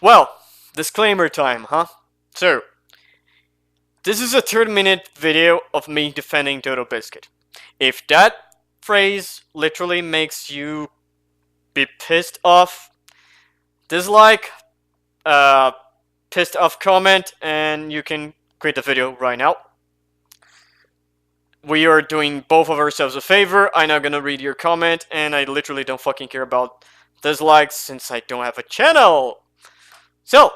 Well, disclaimer time, huh? So, this is a 30-minute video of me defending TotalBiscuit. If that phrase literally makes you be pissed off, dislike, pissed off comment, and you can quit the video right now. We are doing both of ourselves a favor. I'm not gonna read your comment, and I literally don't fucking care about dislikes since I don't have a channel. So,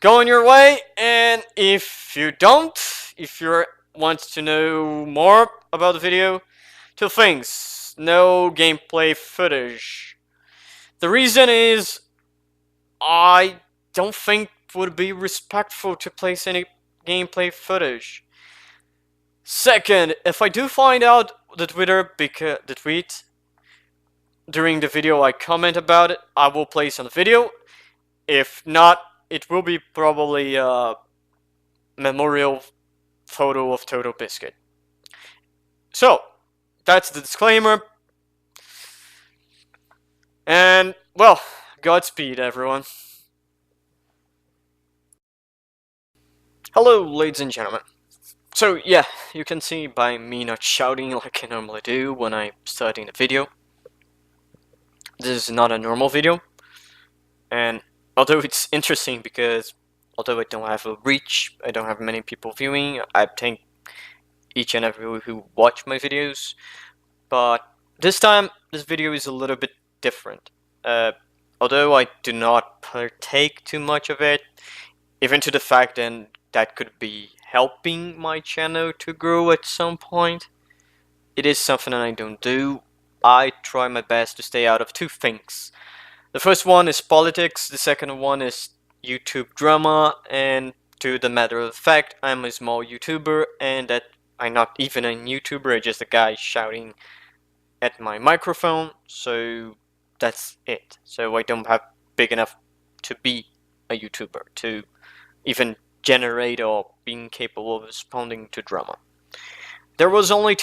go on your way, and if you don't, if you want to know more about the video, two things: no gameplay footage. The reason is I don't think it would be respectful to place any gameplay footage. Second, if I do find out the tweet during the video I comment about it, I will place on the video. If not, it will be probably a memorial photo of TotalBiscuit. So, that's the disclaimer. And, well, Godspeed, everyone. Hello, ladies and gentlemen. So, yeah, you can see by me not shouting like I normally do when I'm starting the video. This is not a normal video. And although it's interesting because although I don't have a reach, I don't have many people viewing, I thank each and every who watch my videos. But this time, this video is a little bit different. Although I do not partake too much of it, even to the fact that could be helping my channel to grow at some point, it is something that I don't do. I try my best to stay out of two things. The first one is politics, the second one is YouTube drama, and to the matter of fact, I'm a small YouTuber, and that I'm not even a YouTuber, I'm just a guy shouting at my microphone, so that's it. So I don't have big enough to be a YouTuber, to even generate or being capable of responding to drama. There was only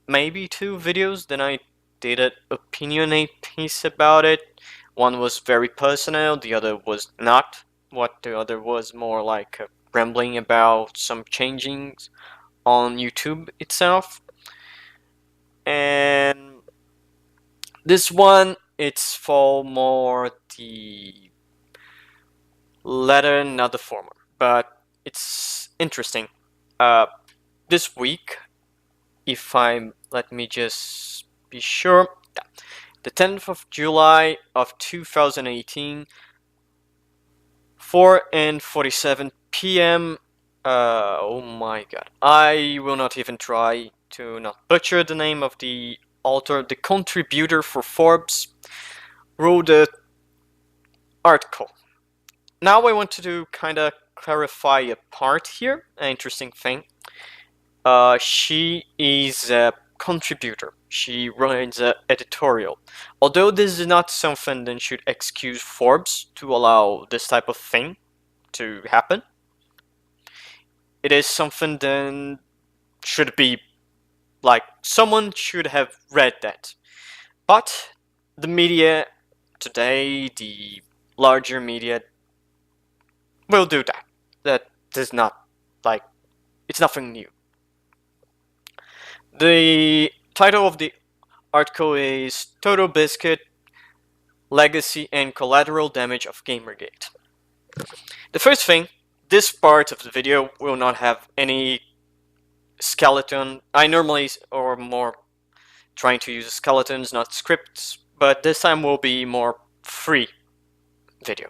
maybe two videos that I did an opinionate piece about it. One was very personal, the other was not. The other was more like rambling about some changings on YouTube itself. And this one, it's for more the latter, not the former. But it's interesting. This week, let me just be sure. Yeah. The 10th of July of 2018, 4:47 p.m. Oh my god. I will not even try to not butcher the name of the author. The contributor for Forbes wrote an article. Now I want to kind of clarify a part here, an interesting thing. She is a contributor. She runs an editorial. Although this is not something that should excuse Forbes to allow this type of thing to happen, it is something that should be like someone should have read that. But the media today, the larger media, will do that. That is not like it's nothing new. The title of the article is TotalBiscuit, Legacy and Collateral Damage of Gamergate. The first thing, this part of the video will not have any skeleton. I normally or more trying to use skeletons, not scripts, but this time will be more free video.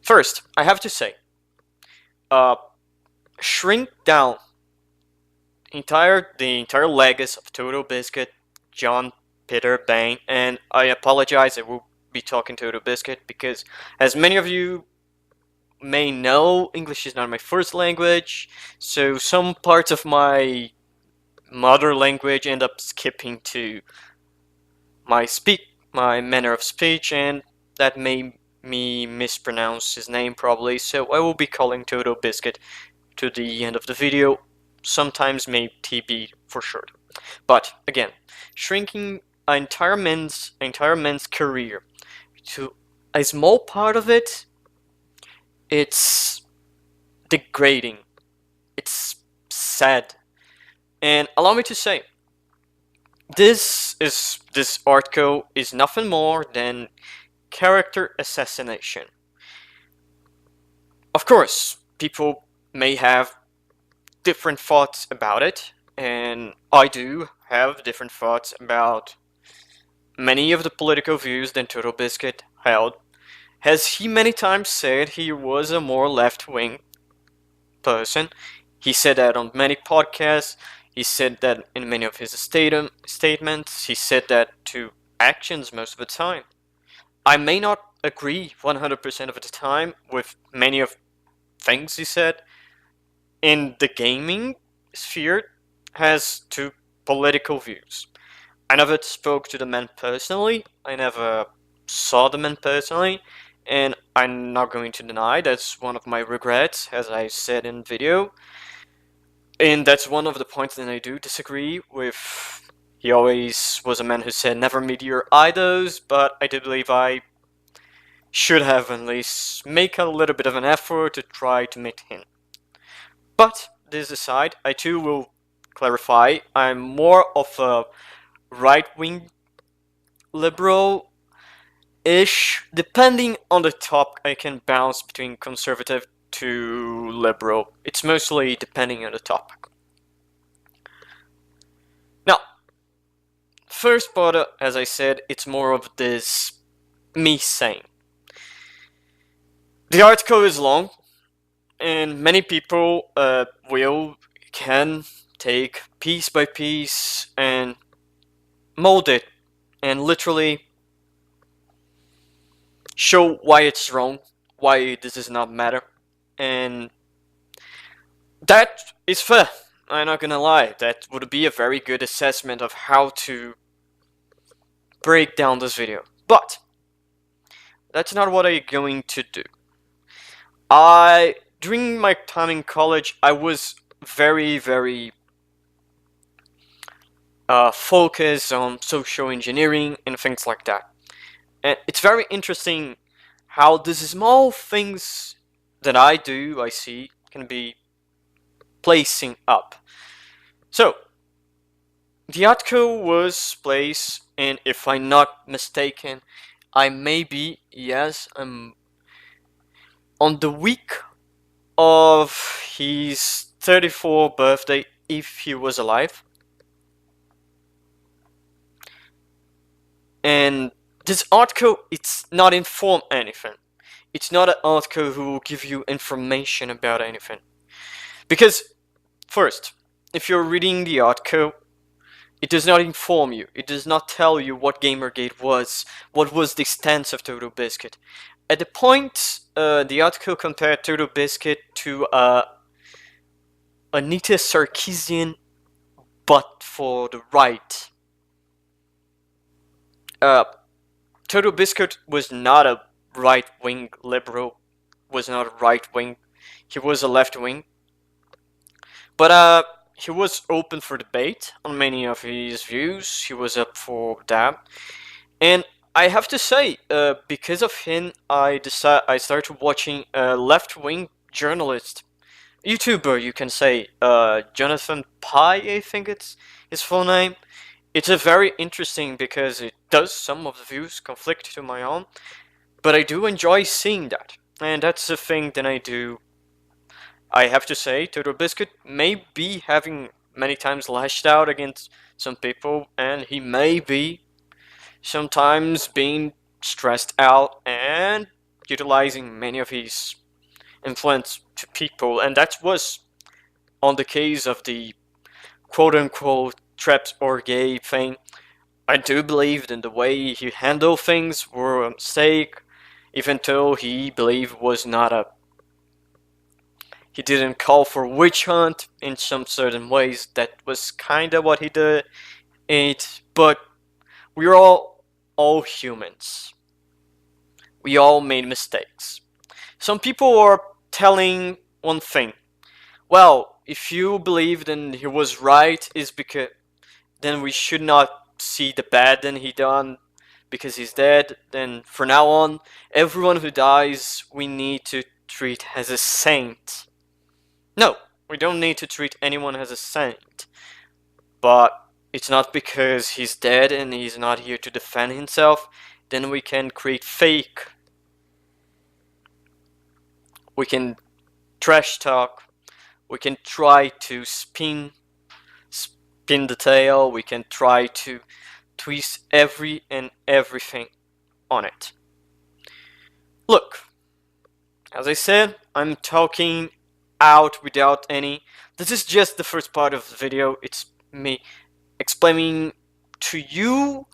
First, I have to say, shrink down the entire legacy of TotalBiscuit, John Peter Bain, and I apologize, I will be talking TotalBiscuit because, as many of you may know, English is not my first language, so some parts of my mother language end up skipping to my manner of speech, and that made me mispronounce his name probably, so I will be calling TotalBiscuit to the end of the video. Sometimes maybe TB for short. But again, shrinking an entire man's career to a small part of it, it's degrading. It's sad. And allow me to say, this article is nothing more than character assassination. Of course, people may have different thoughts about it, and I do have different thoughts about many of the political views than TotalBiscuit held. Has he many times said he was a more left-wing person? He said that on many podcasts. He said that in many of his statements. He said that to actions most of the time. I may not agree 100% of the time with many of things he said. In the gaming sphere, has two political views. I never spoke to the man personally. I never saw the man personally, and I'm not going to deny that's one of my regrets, as I said in video. And that's one of the points that I do disagree with. He always was a man who said never meet your idols, but I do believe I should have at least make a little bit of an effort to try to meet him. But this aside, I too will clarify, I'm more of a right-wing liberal-ish. Depending on the topic, I can bounce between conservative to liberal. It's mostly depending on the topic. Now, first part, as I said, it's more of this me saying. The article is long, and many people can take piece by piece and mold it and literally show why it's wrong, why this does not matter, and that is fair. I'm not gonna lie, that would be a very good assessment of how to break down this video. But that's not what I'm going to do. During my time in college, I was very focused on social engineering and things like that. And it's very interesting how these small things that I see, can be placing up. So, the article was placed, and if I'm not mistaken, I may be, yes, on the week of his 34th birthday, if he was alive. And this article, it's not inform anything. It's not an article who will give you information about anything. Because, first, if you're reading the article, it does not inform you. It does not tell you what Gamergate was, what was the stance of TotalBiscuit. At the point, the article compared TotalBiscuit to Anita Sarkeesian, but for the right. TotalBiscuit was not a right-wing liberal, was not a right-wing, he was a left-wing. But he was open for debate on many of his views, he was up for that. And I have to say, because of him, I started watching a left-wing journalist, YouTuber, you can say, Jonathan Pye, I think it's his full name. It's a very interesting because it does some of the views conflict to my own, but I do enjoy seeing that, and that's the thing that I do. I have to say, TotalBiscuit may be having many times lashed out against some people, and he may be sometimes being stressed out and utilizing many of his influence to people, and that was on the case of the quote-unquote traps or gay thing. I do believe in the way he handled things were a mistake, even though he believed was not a... He didn't call for witch hunt in some certain ways. That was kinda what he did. But we're all humans. We all made mistakes. Some people are telling one thing. Well, if you believe then he was right, is because then we should not see the bad that he done, because he's dead, then from now on, everyone who dies we need to treat as a saint. No, we don't need to treat anyone as a saint. But it's not because he's dead and he's not here to defend himself, then we can create fake. We can trash talk. We can try to spin the tale. We can try to twist every and everything on it. Look, as I said, I'm talking out without any. This is just the first part of the video. It's me explaining to you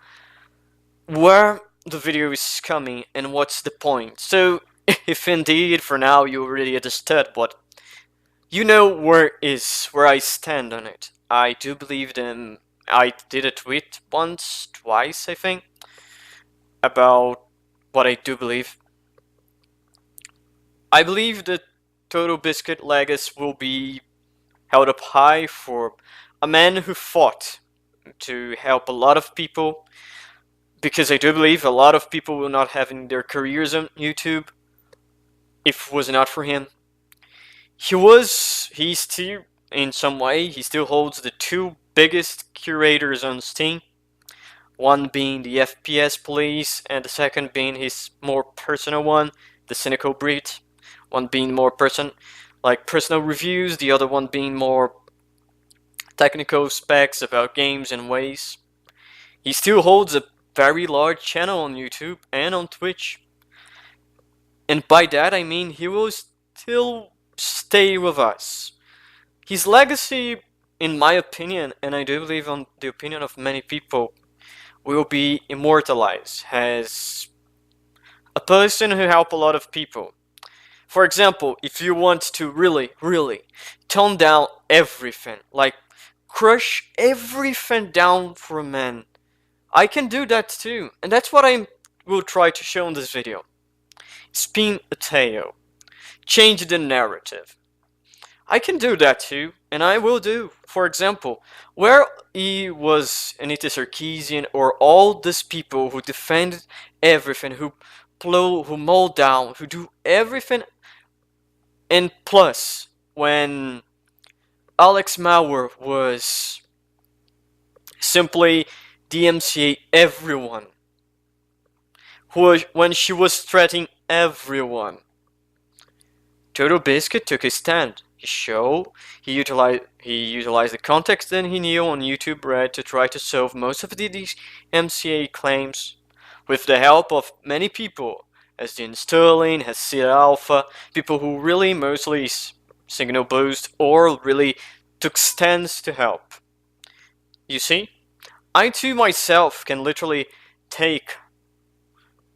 where the video is coming and what's the point. So, if indeed for now you already understood what, you know where I stand on it. I do believe them. I did a tweet once, twice, I think, about what I do believe. I believe that TotalBiscuit legacy will be held up high for a man who fought to help a lot of people, because I do believe a lot of people will not have their careers on YouTube if it was not for him. He still, in some way, he still holds the two biggest curators on Steam. One being the FPS police, and the second being his more personal one, the Cynical Breed. One being more personal reviews, the other one being more technical specs about games and ways. He still holds a very large channel on YouTube and on Twitch. And by that I mean he will still stay with us. His legacy, in my opinion, and I do believe on the opinion of many people, will be immortalized as a person who helped a lot of people. For example, if you want to really, really tone down everything, like crush everything down for a man, I can do that too. And that's what I will try to show in this video. Spin a tale. Change the narrative. I can do that too, and I will do. For example, where he was Anita Sarkeesian or all these people who defend everything, who mow down, who do everything. And plus, when Alex Mauer was simply DMCA everyone, when she was threatening everyone, TotalBiscuit took a stand. He utilized the context that he knew on YouTube Red to try to solve most of these MCA claims with the help of many people, as Dean Sterling, as Sid Alpha, people who really mostly signal boost or really took stands to help. You see, I too myself can literally take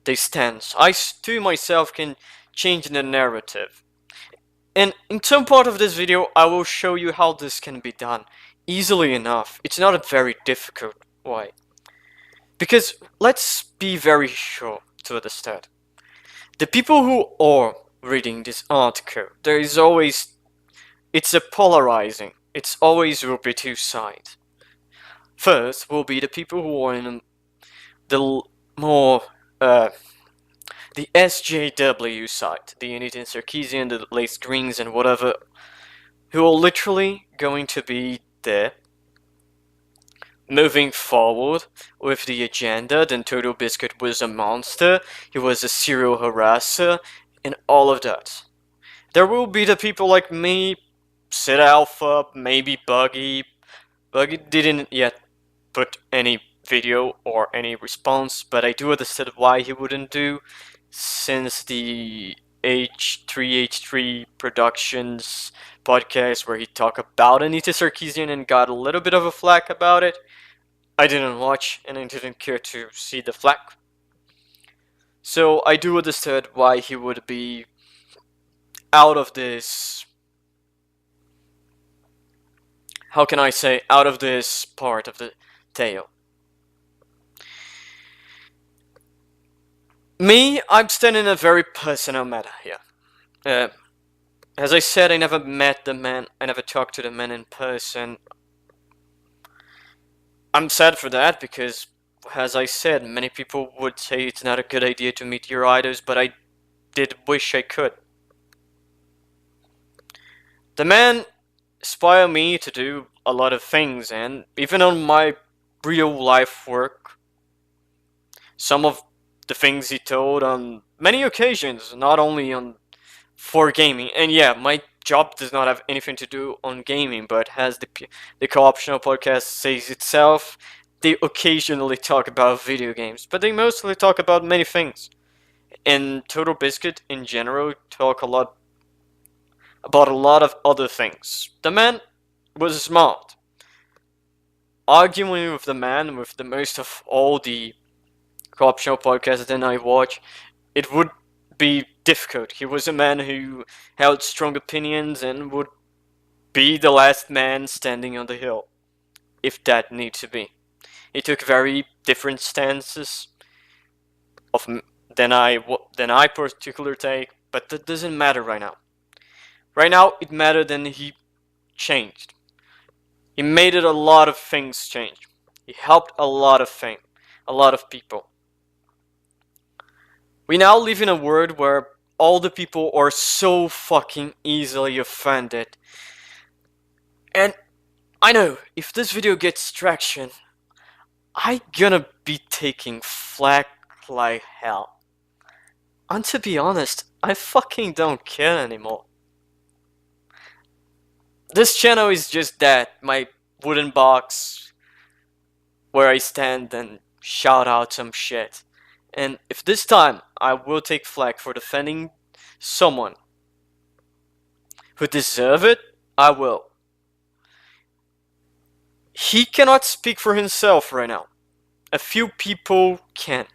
the stance. I too myself can change the narrative. And in some part of this video, I will show you how this can be done easily enough. It's not a very difficult way. Because let's be very sure to understand. The people who are reading this article, it's a polarizing. It's always will be two sides. First will be the people who are in the more the SJW side, the Anita Sarkeesian, the Lace Greens, and whatever, who are literally going to be there, moving forward with the agenda. Then TotalBiscuit was a monster, he was a serial harasser, and all of that. There will be the people like me, Sid Alpha, maybe Buggy. Buggy didn't yet put any video or any response, but I do understand why he wouldn't do, since the H3H3 Productions podcast where he talked about Anita Sarkeesian and got a little bit of a flack about it, I didn't watch and I didn't care to see the flack. So I do understand why he would be out of this, how can I say, out of this part of the tale. Me, I'm standing in a very personal matter here. As I said, I never met the man, I never talked to the man in person. I'm sad for that because as I said, many people would say it's not a good idea to meet your idols, but I did wish I could. The man inspired me to do a lot of things, and even on my real life work, some of the things he told on many occasions, not only on for gaming. And yeah, my job does not have anything to do on gaming, but as the co-optional podcast says itself, they occasionally talk about video games, but they mostly talk about many things. And TotalBiscuit in general talk a lot about a lot of other things. The man was smart. Arguing with the man with the most of all the co-optional podcasts that I watch, it would be difficult. He was a man who held strong opinions and would be the last man standing on the hill, if that need to be. He took very different stances of than I particularly take, but that doesn't matter right now. Right now, it mattered that he changed. He made it a lot of things change. He helped a lot of people. We now live in a world where all the people are so fucking easily offended. And I know, if this video gets traction, I'm gonna be taking flack like hell. And to be honest, I fucking don't care anymore. This channel is just that, my wooden box where I stand and shout out some shit. And if this time I will take flack for defending someone who deserve it, I will. He cannot speak for himself right now. A few people can.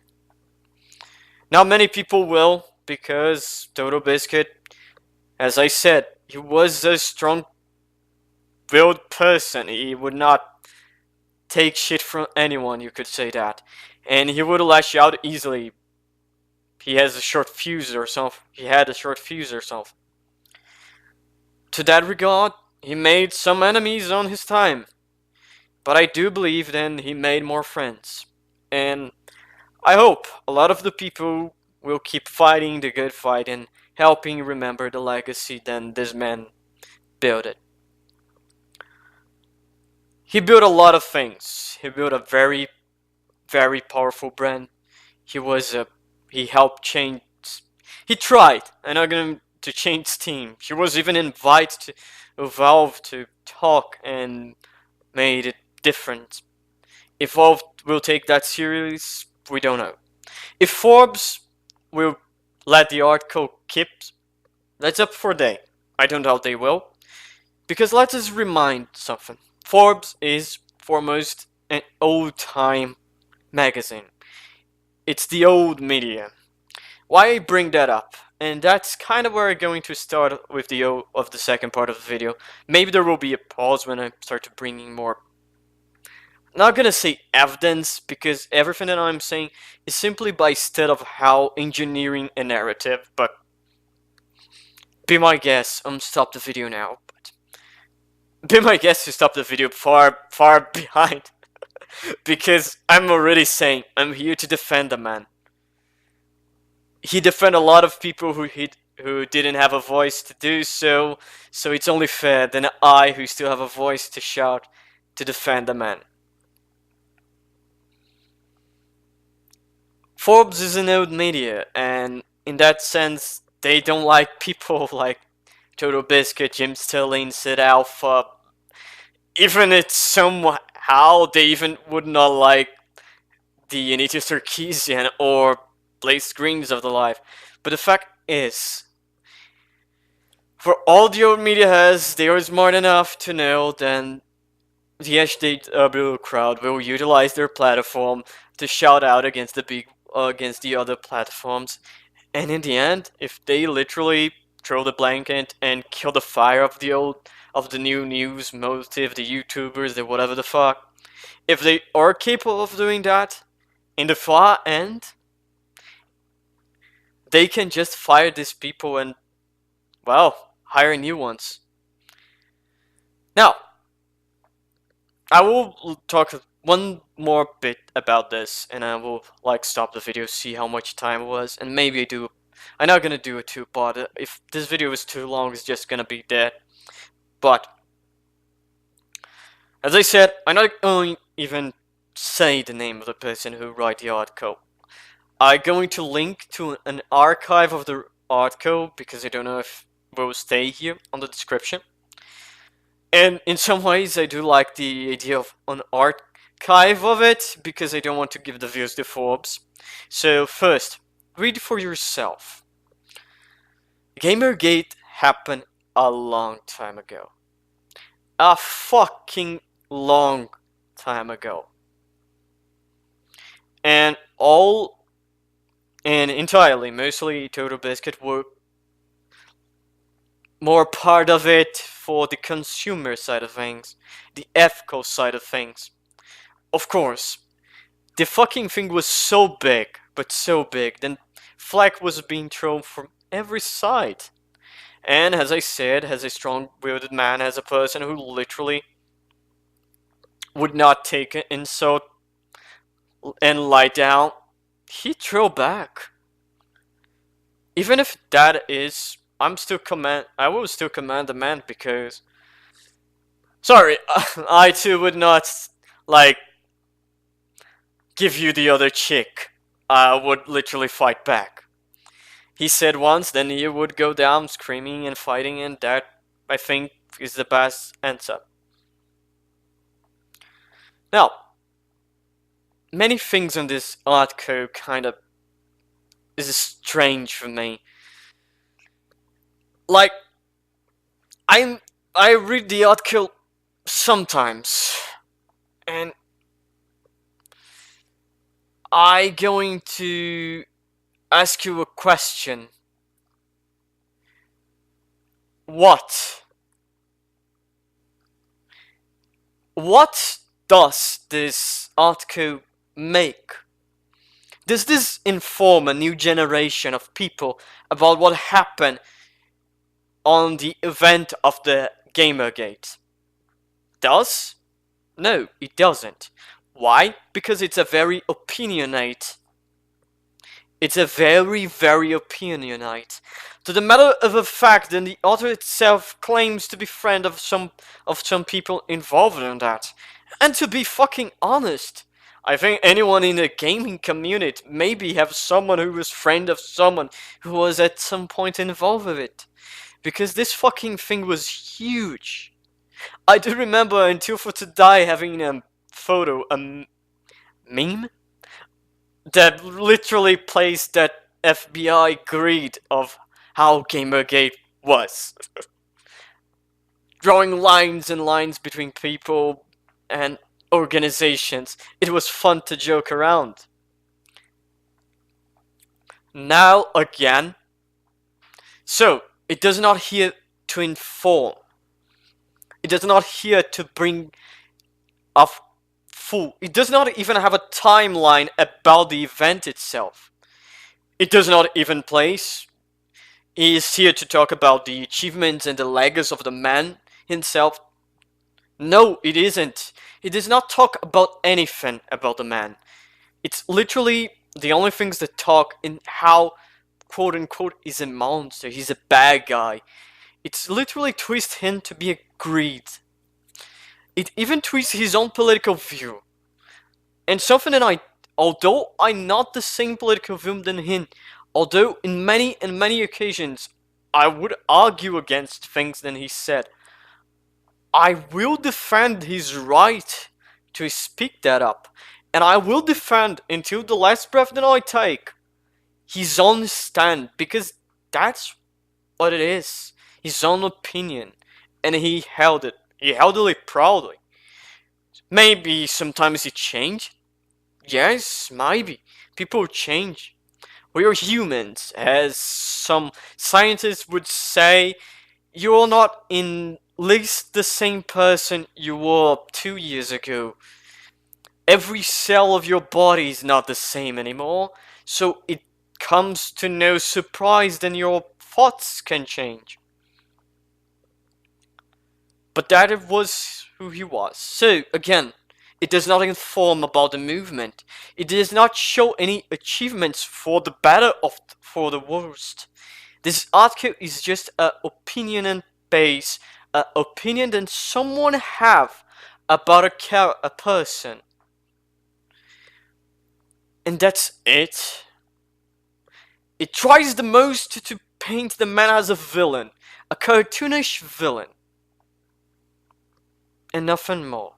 Not many people will, because TotalBiscuit, as I said, he was a strong-willed person. He would not take shit from anyone, you could say that. And he would lash out easily. He has a short fuse or something. He had a short fuse or something. To that regard, he made some enemies on his time. But I do believe then he made more friends. And I hope a lot of the people will keep fighting the good fight and helping remember the legacy that this man built it. He built a lot of things. He built a very, very powerful brand. He helped change. He tried, and I'm going to change Steam. He was even invited to Valve to talk and made it different. If Valve will take that serious, we don't know. If Forbes will let the article keep, that's up for they. I don't doubt they will. Because let us remind something. Forbes is foremost an old-time magazine. It's the old media. Why I bring that up? And that's kind of where I'm going to start with the second part of the video. Maybe there will be a pause when I start to bringing more. Not gonna say evidence, because everything that I'm saying is simply by state of how engineering a narrative, but be my guest, stop the video now. But be my guest to stop the video far behind. Because I'm already saying, I'm here to defend the man. He defended a lot of people who didn't have a voice to do so, so it's only fair that I, who still have a voice to shout, to defend the man. Forbes is an old media, and in that sense, they don't like people like TotalBiscuit, Jim Sterling, Sid Alpha. Even it's somehow they even would not like the Anita Sarkeesian or Blaze Greens of the life. But the fact is, for all the old media has, they are smart enough to know that the HDW crowd will utilize their platform to shout out against against the other platforms. And in the end, if they literally throw the blanket and kill the fire of the new news motive, the YouTubers, the whatever the fuck, if they are capable of doing that, in the far end, they can just fire these people and, well, hire new ones. Now, I will talk one more bit about this, and I will like stop the video, see how much time it was, and maybe I'm not gonna do a two-part. If this video is too long, it's just gonna be dead. But as I said, I'm not going to even say the name of the person who wrote the article. I'm going to link to an archive of the article because I don't know if it will stay here on the description. And in some ways, I do like the idea of an archive of it because I don't want to give the views to Forbes. So first, read for yourself. Gamergate happened a long time ago. A fucking long time ago. And entirely, mostly TotalBiscuit were more part of it for the consumer side of things, the ethical side of things. Of course, the fucking thing was so big, but so big, then flag was being thrown from every side. And as I said, as a strong-willed man, as a person who literally would not take an insult and lie down, he threw back. Even if that is, I will still command the man because, sorry, I too would not, like, give you the other chick. I would literally fight back. He said once, then he would go down screaming and fighting, and that, I think, is the best answer. Now, many things in this article kind of is strange for me. Like, I read the article sometimes, and I'm going to ask you a question. What does this article make? Does this inform a new generation of people about what happened on the event of the Gamergate? Does? No, it doesn't. Why? Because it's a very opinionate. It's a very, very opinionate. To the matter of a fact, then the author itself claims to be friend of some people involved in that. And to be fucking honest, I think anyone in the gaming community maybe have someone who was friend of someone who was at some point involved with it. Because this fucking thing was huge. I do remember in Two for to Die having a photo, a meme, that literally plays that FBI grid of how Gamergate was. Drawing lines and lines between people and organizations. It was fun to joke around. Now again, so it does not here to inform. It does not here to bring a full. It does not even have a timeline about the event itself. It does not even place. He is here to talk about the achievements and the legacy of the man himself. No, it isn't. It does not talk about anything about the man. It's literally the only things that talk in how, quote unquote, is a monster. He's a bad guy. It's literally twists him to be a greed. It even twists his own political view. And something that although I'm not the same political view than him, although in many occasions I would argue against things that he said, I will defend his right to speak that up. And I will defend until the last breath that I take his own stand, because that's what it is. His own opinion. And he held it. He held it proudly. Maybe sometimes he changed. Yes, maybe. People change. We are humans. As some scientists would say, you're not in least the same person you were 2 years ago. Every cell of your body is not the same anymore, so it comes to no surprise that your thoughts can change. But that was who he was. So, again, It does not inform about the movement. It does not show any achievements for the better or for the worst. This article is just an opinion based opinion that someone have about a person. And that's it. It tries the most to paint the man as a villain, a cartoonish villain, and nothing more.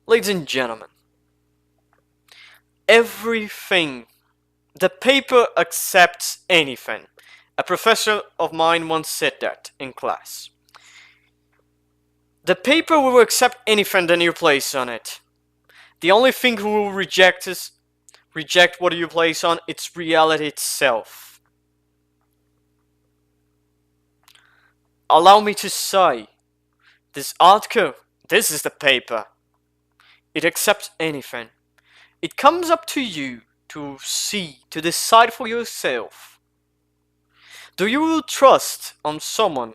Ladies and gentlemen, everything, the paper accepts anything. A professor of mine once said that in class. The paper will accept anything that you place on it. The only thing we will reject is reject what you place on its reality itself. Allow me to say, this article, this is the paper. It accepts anything. It comes up to you to see, to decide for yourself. Do you trust on someone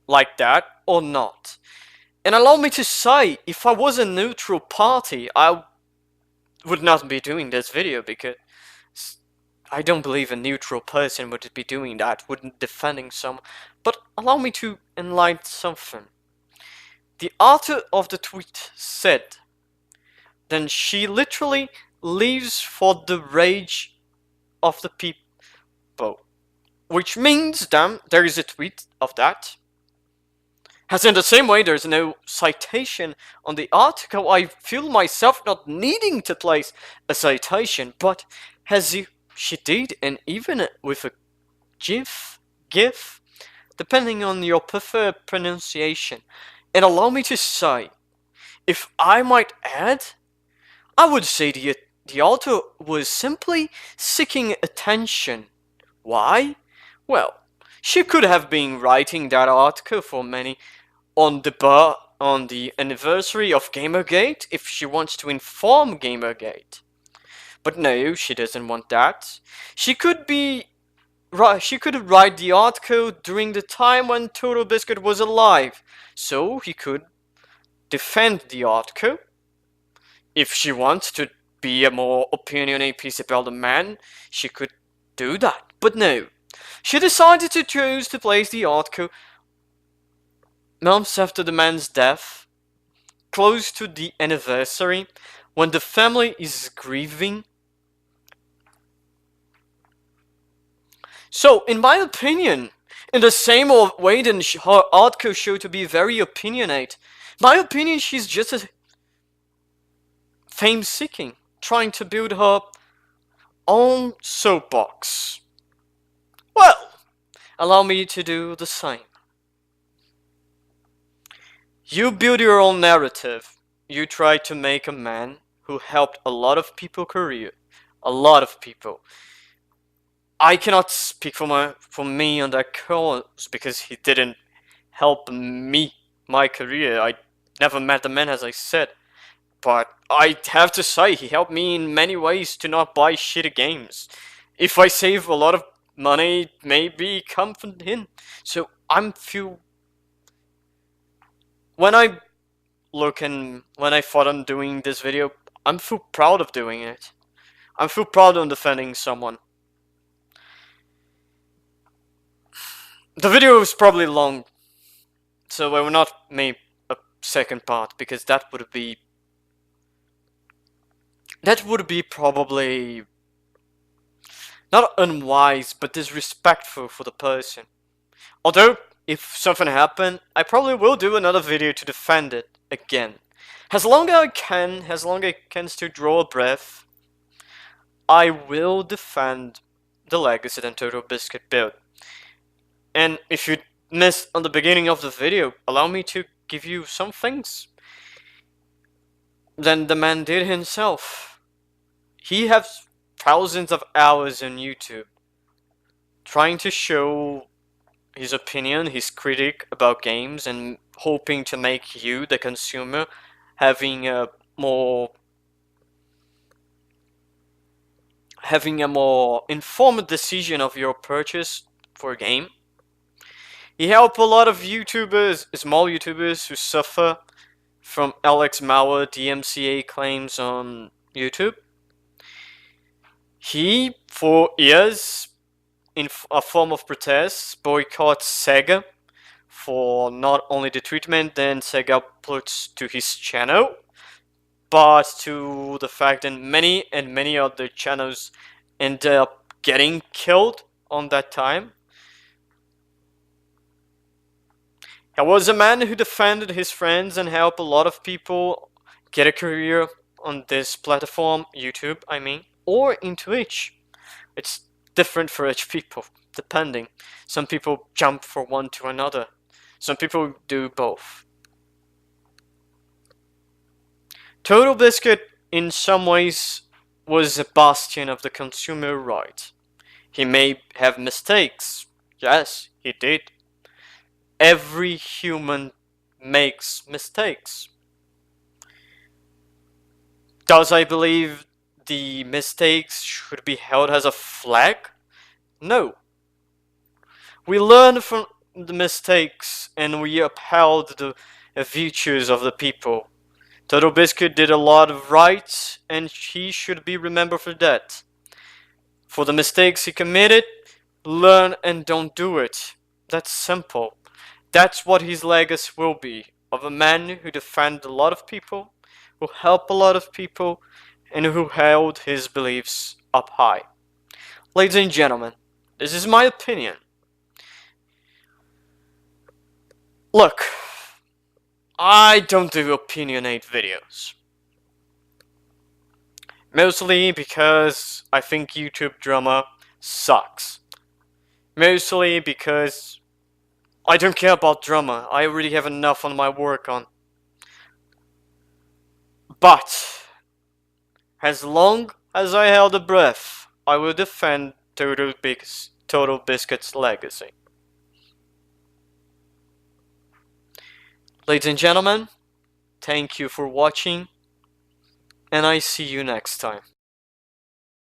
like that or not? And allow me to say, if I was a neutral party, I would not be doing this video, because I don't believe a neutral person would be doing that, wouldn't defending someone. But allow me to enlighten something. The author of the tweet said, then she literally lives for the rage of the people. Which means, damn, there is a tweet of that. As in the same way there's no citation on the article, I feel myself not needing to place a citation, but as she did, and even with a GIF, depending on your preferred pronunciation. And allow me to say, if I might add, I would say the author was simply seeking attention. Why? Well, she could have been writing that article for many on the anniversary of Gamergate if she wants to inform Gamergate. But no, she doesn't want that. She could write the article during the time when TotalBiscuit was alive, so he could defend the article. If she wants to be a more opinionated piece about the man, she could do that. But no, she decided to choose to place the article months after the man's death, close to the anniversary, when the family is grieving. So, in my opinion, in the same way that her article showed to be very opinionated, my opinion, she's just a fame-seeking, trying to build her own soapbox. Well, allow me to do the same. You build your own narrative. You try to make a man who helped a lot of people career. A lot of people. I cannot speak for me on that cause, because he didn't help me, my career. I never met the man, as I said. But I have to say, he helped me in many ways to not buy shitty games. If I save a lot of money, maybe come from him. So I'm feel... When I thought on doing this video, I'm feel proud of doing it. I feel proud of defending someone. The video is probably long, so I will not make a second part, because that would be probably not unwise, but disrespectful for the person. Although, if something happened, I probably will do another video to defend it again. As long as I can still draw a breath, I will defend the Legacy and TotalBiscuit build. And if you missed on the beginning of the video, allow me to give you some things that the man did himself. He has thousands of hours on YouTube trying to show his opinion, his critique about games, and hoping to make you, the consumer, having a more informed decision of your purchase for a game. He helped a lot of YouTubers, small YouTubers who suffer from Alex Mauer DMCA claims on YouTube. He, for years, in a form of protest, boycotts Sega for not only the treatment then Sega puts to his channel, but to the fact that many other channels ended up getting killed on that time. He was a man who defended his friends and helped a lot of people get a career on this platform, YouTube, I mean, or in Twitch. It's different for each people, depending. Some people jump from one to another. Some people do both. TotalBiscuit, in some ways, was a bastion of the consumer right. He may have mistakes. Yes, he did. Every human makes mistakes. Does I believe the mistakes should be held as a flag? No. We learn from the mistakes and we upheld the virtues of the people. TotalBiscuit did a lot of right and he should be remembered for that. For the mistakes he committed, learn and don't do it. That's simple. That's what his legacy will be, of a man who defended a lot of people, who helped a lot of people, and who held his beliefs up high. Ladies and gentlemen, this is my opinion. Look, I don't do opinionate videos. Mostly because I think YouTube drama sucks. Mostly because I don't care about drama. I already have enough on my work on. But as long as I held a breath, I will defend TotalBiscuit's legacy. Ladies and gentlemen, thank you for watching, and I see you next time.